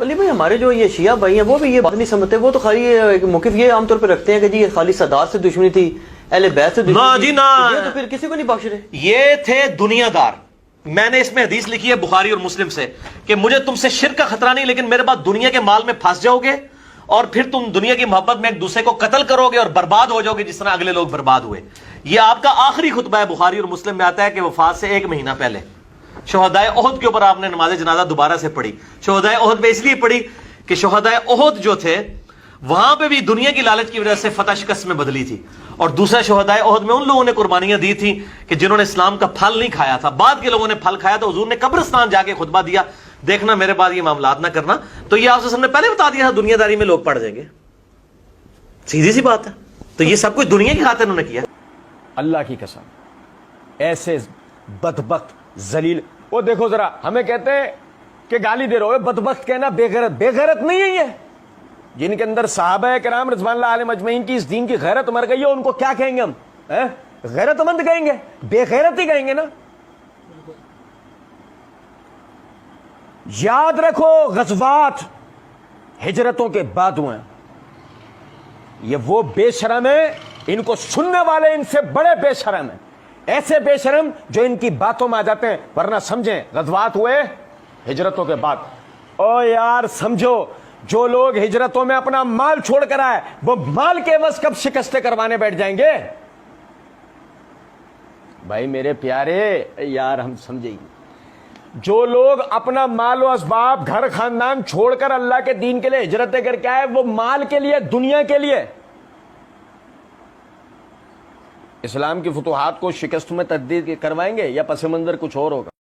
علی بھائی ہمارے جو یہ شیعہ بھائی ہیں وہ بھی یہ بات نہیں سمجھتے. وہ تو خالی ایک موقف یہ عام طور پہ رکھتے ہیں کہ جی خالی سادات سے دشمنی تھی, اہل بیت سے دشمنی تھی, یہ تو پھر کسی کو نہیں بخش رہے. یہ تھے دنیا دار. میں نے اس میں حدیث لکھی ہے بخاری اور مسلم سے کہ مجھے تم سے شرک کا خطرہ نہیں, لیکن میرے بعد دنیا کے مال میں پھنس جاؤ گے اور پھر تم دنیا کی محبت میں ایک دوسرے کو قتل کرو گے اور برباد ہو جاؤ گے جس طرح اگلے لوگ برباد ہوئے. یہ آپ کا آخری خطبہ ہے. بخاری اور مسلم میں آتا ہے کہ وفات سے 1 مہینہ پہلے شہدائے احد کے اوپر آپ نے نماز جنازہ دوبارہ سے پڑھی. شہدائے احد میں اس لیے پڑھی کہ شہدائے احد جو تھے وہاں پہ بھی دنیا کی لالچ کی وجہ سے فتح شکست میں بدلی تھی, اور دوسرا شہدائے احد میں ان لوگوں نے قربانیاں دی تھیں کہ جنہوں نے اسلام کا پھل نہیں کھایا تھا. بعد کے لوگوں نے پھل کھایا. تو حضور نے قبرستان جا کے خطبہ دیا, دیکھنا میرے بعد یہ معاملات نہ کرنا. تو یہ آپ نے پہلے بتا دیا دنیا داری میں لوگ پڑ جائیں گے, سیدھی سی بات ہے. تو یہ سب کچھ دنیا کی خاطر انہوں نے کیا. اللہ کی قسم ایسے بدبخت ذلیل. وہ دیکھو ذرا, ہمیں کہتے ہیں کہ گالی دے رہے ہو, بدبخت کہنا بے غیرت. بے غیرت نہیں ہے یہ. جن کے اندر صحابہ کرام رضوان اللہ علیہم اجمعین کی اس دین کی غیرت مر گئی ہے, ان کو کیا کہیں گے ہم؟ غیرت مند کہیں گے؟ بے غیرت ہی کہیں گے نا. یاد رکھو غزوات ہجرتوں کے بعد ہوئے ہیں. یہ وہ بے شرم ہیں, ان کو سننے والے ان سے بڑے بے شرم ہیں. ایسے بے شرم جو ان کی باتوں میں آ جاتے ہیں. ورنہ سمجھیں غزوات ہوئے ہجرتوں کے بعد. او یار سمجھو, جو لوگ ہجرتوں میں اپنا مال چھوڑ کر آئے وہ مال کے عوض کب شکستیں کروانے بیٹھ جائیں گے؟ بھائی میرے پیارے یار, ہم سمجھیں گے. جو لوگ اپنا مال و اسباب گھر خاندان چھوڑ کر اللہ کے دین کے لیے ہجرتیں کر کے آئے, وہ مال کے لیے, دنیا کے لیے اسلام کی فتوحات کو شکست میں تبدیل کروائیں گے یا پس منظر کچھ اور ہوگا؟